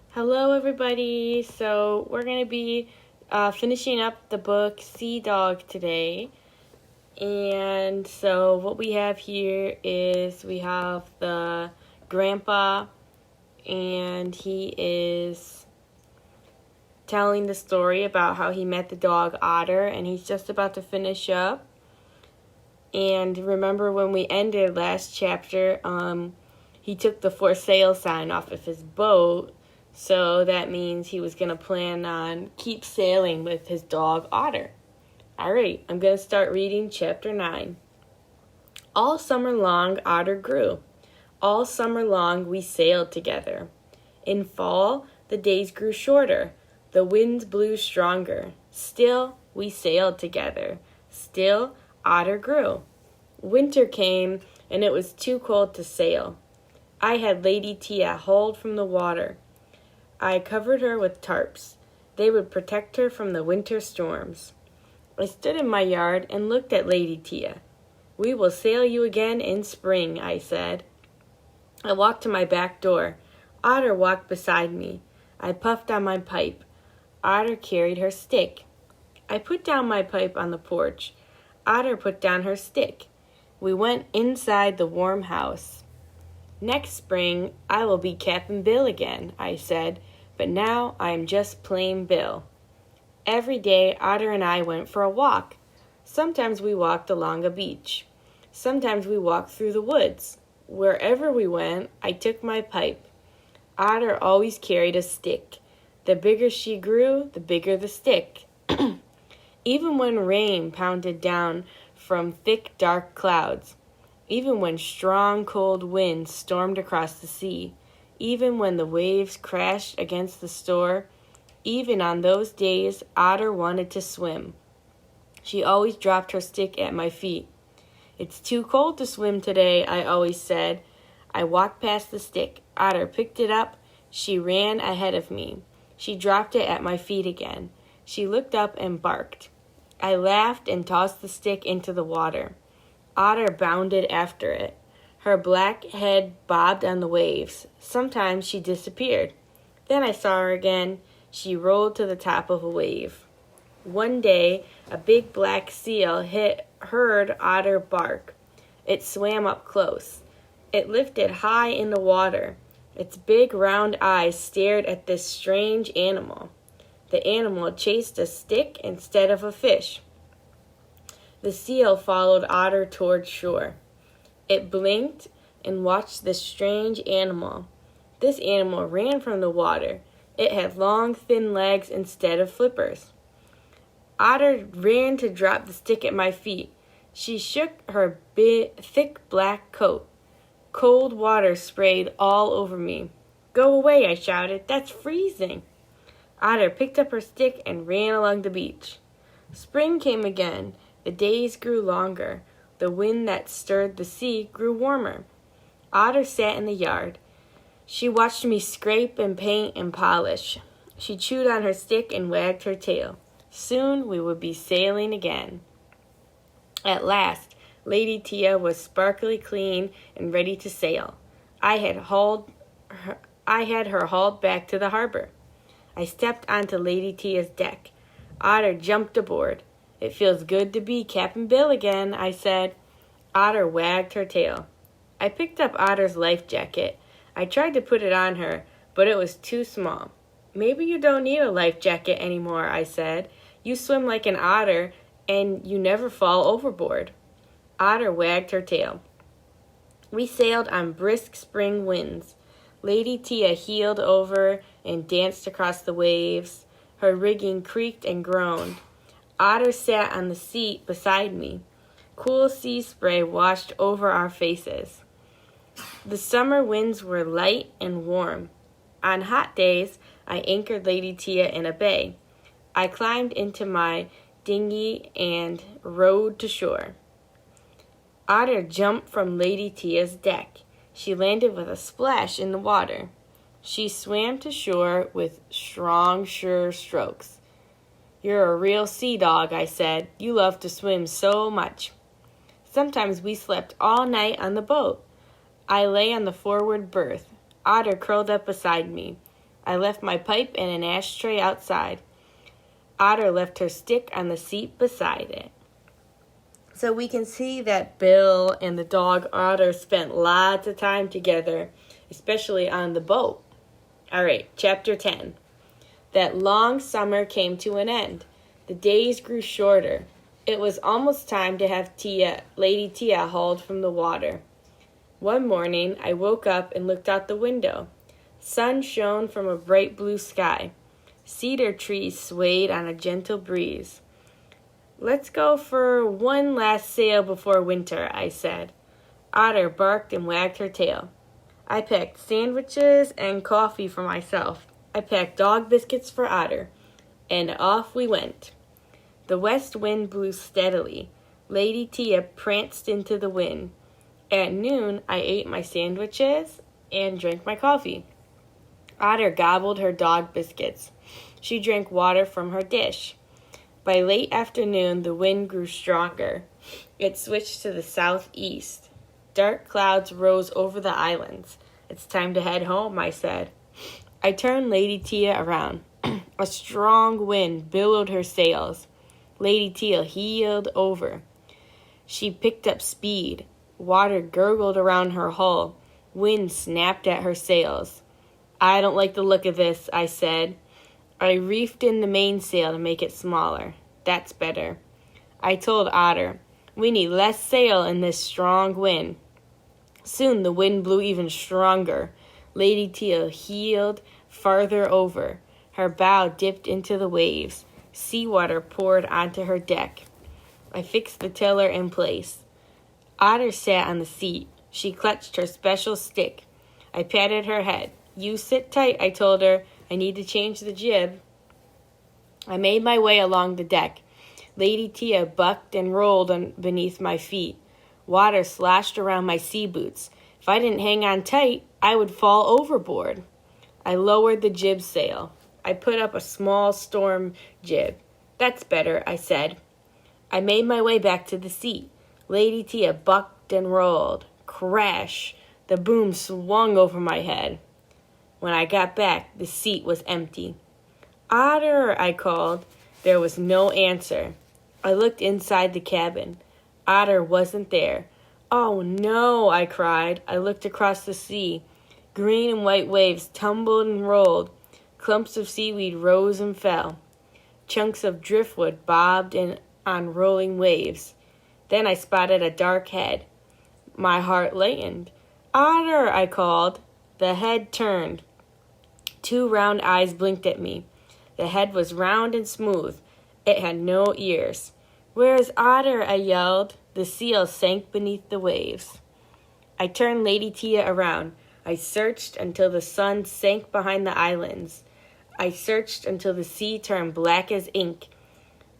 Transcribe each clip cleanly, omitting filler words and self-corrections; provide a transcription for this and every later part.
Hello, everybody. So we're going to be finishing up the book Sea Dog today. And so what we have here is we have the grandpa, and he is telling the story about how he met the dog Otter, and he's just about to finish up. And remember when we ended last chapter, he took the for sale sign off of his boat. So that means he was going to plan on keep sailing with his dog Otter. All right, I'm going to start reading chapter 9. All summer long, Otter grew. All summer long, we sailed together. In fall, the days grew shorter. The winds blew stronger. Still, we sailed together. Still, Otter grew. Winter came, and it was too cold to sail. I had Lady Tia hauled from the water. I covered her with tarps. They would protect her from the winter storms. I stood in my yard and looked at Lady Tia. We will sail you again in spring, I said. I walked to my back door. Otter walked beside me. I puffed on my pipe. Otter carried her stick. I put down my pipe on the porch. Otter put down her stick. We went inside the warm house. Next spring, I will be Cap'n Bill again, I said, but now I am just plain Bill. Every day, Otter and I went for a walk. Sometimes we walked along a beach. Sometimes we walked through the woods. Wherever we went, I took my pipe. Otter always carried a stick. The bigger she grew, the bigger the stick. Even when rain pounded down from thick, dark clouds, even when strong, cold winds stormed across the sea, even when the waves crashed against the shore, even on those days, Otter wanted to swim. She always dropped her stick at my feet. It's too cold to swim today, I always said. I walked past the stick. Otter picked it up. She ran ahead of me. She dropped it at my feet again. She looked up and barked. I laughed and tossed the stick into the water. Otter bounded after it. Her black head bobbed on the waves. Sometimes she disappeared. Then I saw her again. She rolled to the top of a wave. One day, a big black seal heard Otter bark. It swam up close. It lifted high in the water. Its big round eyes stared at this strange animal. The animal chased a stick instead of a fish. The seal followed Otter toward shore. It blinked and watched this strange animal. This animal ran from the water. It had long, thin legs instead of flippers. Otter ran to drop the stick at my feet. She shook her big, thick black coat. Cold water sprayed all over me. Go away, I shouted. That's freezing. Otter picked up her stick and ran along the beach. Spring came again. The days grew longer. The wind that stirred the sea grew warmer. Otter sat in the yard. She watched me scrape and paint and polish. She chewed on her stick and wagged her tail. Soon we would be sailing again. At last, Lady Tia was sparkly clean and ready to sail. I had her hauled back to the harbor. I stepped onto Lady Tia's deck. Otter jumped aboard. It feels good to be Cap'n Bill again, I said. Otter wagged her tail. I picked up Otter's life jacket. I tried to put it on her, but it was too small. Maybe you don't need a life jacket anymore, I said. You swim like an otter, and you never fall overboard. Otter wagged her tail. We sailed on brisk spring winds. Lady Tia heeled over and danced across the waves. Her rigging creaked and groaned. Otter sat on the seat beside me. Cool sea spray washed over our faces. The summer winds were light and warm. On hot days, I anchored Lady Tia in a bay. I climbed into my dinghy and rowed to shore. Otter jumped from Lady Tia's deck. She landed with a splash in the water. She swam to shore with strong, sure strokes. You're a real sea dog, I said. You love to swim so much. Sometimes we slept all night on the boat. I lay on the forward berth. Otter curled up beside me. I left my pipe and an ashtray outside. Otter left her stick on the seat beside it. So we can see that Bill and the dog Otter spent lots of time together, especially on the boat. All right, chapter 10. That long summer came to an end. The days grew shorter. It was almost time to have Lady Tia hauled from the water. One morning, I woke up and looked out the window. Sun shone from a bright blue sky. Cedar trees swayed on a gentle breeze. Let's go for one last sail before winter, I said. Otter barked and wagged her tail. I packed sandwiches and coffee for myself. I packed dog biscuits for Otter. And off we went. The west wind blew steadily. Lady Tia pranced into the wind. At noon, I ate my sandwiches and drank my coffee. Otter gobbled her dog biscuits. She drank water from her dish. By late afternoon, the wind grew stronger. It switched to the southeast. Dark clouds rose over the islands. It's time to head home, I said. I turned Lady Tia around. A strong wind billowed her sails. Lady Tia heeled over. She picked up speed. Water gurgled around her hull. Wind snapped at her sails. I don't like the look of this, I said. I reefed in the mainsail to make it smaller. That's better. I told Otter, we need less sail in this strong wind. Soon the wind blew even stronger. Lady Tia heeled farther over. Her bow dipped into the waves. Seawater poured onto her deck. I fixed the tiller in place. Otter sat on the seat. She clutched her special stick. I patted her head. You sit tight, I told her. I need to change the jib. I made my way along the deck. Lady Tia bucked and rolled beneath my feet. Water sloshed around my sea boots. If I didn't hang on tight, I would fall overboard. I lowered the jib sail. I put up a small storm jib. That's better, I said. I made my way back to the seat. Lady Tia bucked and rolled. Crash! The boom swung over my head. When I got back, the seat was empty. Otter, I called. There was no answer. I looked inside the cabin. Otter wasn't there. Oh no, I cried. I looked across the sea. Green and white waves tumbled and rolled. Clumps of seaweed rose and fell. Chunks of driftwood bobbed on rolling waves. Then I spotted a dark head. My heart lightened. Otter, I called. The head turned. Two round eyes blinked at me. The head was round and smooth. It had no ears. Where is Otter? I yelled. The seal sank beneath the waves. I turned Lady Tia around. I searched until the sun sank behind the islands. I searched until the sea turned black as ink.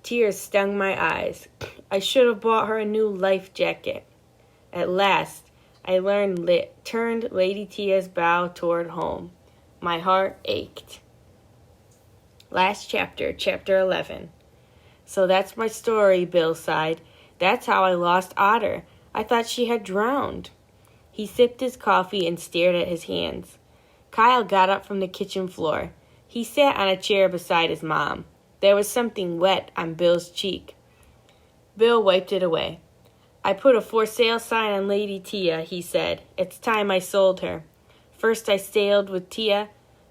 Tears stung my eyes. I should have bought her a new life jacket. At last, I turned Lady Tia's bow toward home. My heart ached. Last chapter, chapter 11. So that's my story, Bill sighed. That's how I lost Otter. I thought she had drowned. He sipped his coffee and stared at his hands. Kyle got up from the kitchen floor. He sat on a chair beside his mom. There was something wet on Bill's cheek. Bill wiped it away. I put a for sale sign on Lady Tia, he said. It's time I sold her. First I sailed with Tia,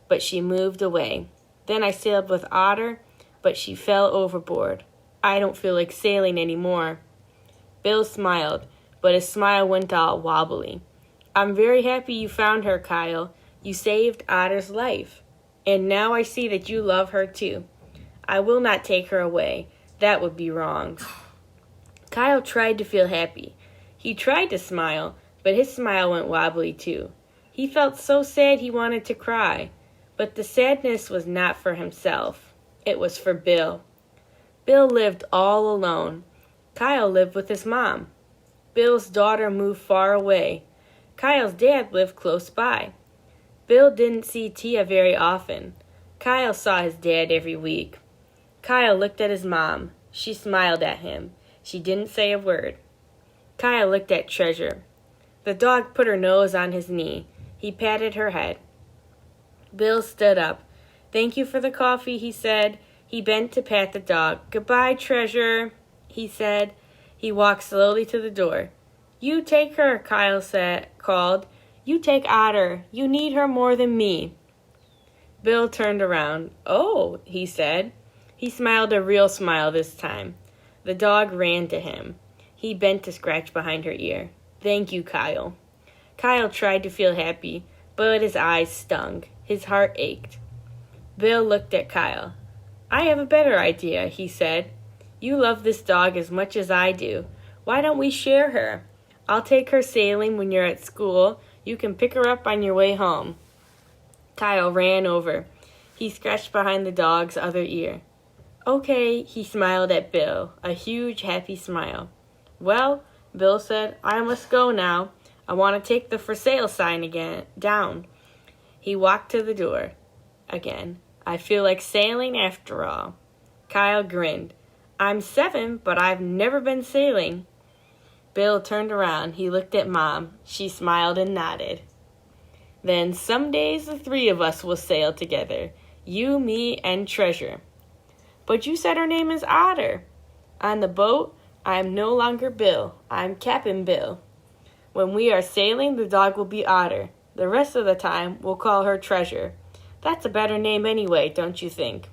but she moved away. Then I sailed with Otter, but she fell overboard. I don't feel like sailing anymore. Bill smiled, but his smile went all wobbly. I'm very happy you found her, Kyle. You saved Otter's life. And now I see that you love her too. I will not take her away. That would be wrong. Kyle tried to feel happy. He tried to smile, but his smile went wobbly too. He felt so sad he wanted to cry. But the sadness was not for himself. It was for Bill. Bill lived all alone. Kyle lived with his mom. Bill's daughter moved far away. Kyle's dad lived close by. Bill didn't see Tia very often. Kyle saw his dad every week. Kyle looked at his mom. She smiled at him. She didn't say a word. Kyle looked at Treasure. The dog put her nose on his knee. He patted her head. Bill stood up. "Thank you for the coffee," he said. He bent to pat the dog. "Goodbye, Treasure," he said. He walked slowly to the door. "You take her," Kyle called. "You take Otter. You need her more than me." Bill turned around. "Oh," he said. He smiled a real smile this time. The dog ran to him. He bent to scratch behind her ear. "Thank you, Kyle." Kyle tried to feel happy, but his eyes stung. His heart ached. Bill looked at Kyle. "I have a better idea," he said. "You love this dog as much as I do. Why don't we share her? I'll take her sailing when you're at school. You can pick her up on your way home." Kyle ran over. He scratched behind the dog's other ear. "Okay," he smiled at Bill, a huge, happy smile. "Well," Bill said, "I must go now. I want to take the for sale sign down." He walked to the door again. "I feel like sailing after all." Kyle grinned. "I'm 7, but I've never been sailing." Bill turned around. He looked at Mom. She smiled and nodded. "Then some days the 3 of us will sail together. You, me, and Treasure." "But you said her name is Otter." "On the boat, I am no longer Bill. I'm Captain Bill. When we are sailing, the dog will be Otter. The rest of the time, we'll call her Treasure. That's a better name anyway, don't you think?"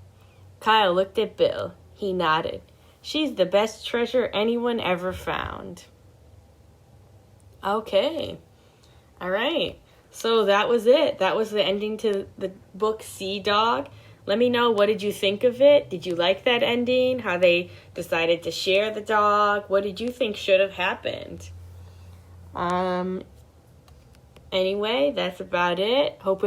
Kyle looked at Bill. He nodded. "She's the best treasure anyone ever found." Okay. All right. So that was it. That was the ending to the book Sea Dog. Let me know, what did you think of it? Did you like that ending? How they decided to share the dog? What did you think should have happened? Anyway, that's about it. Hope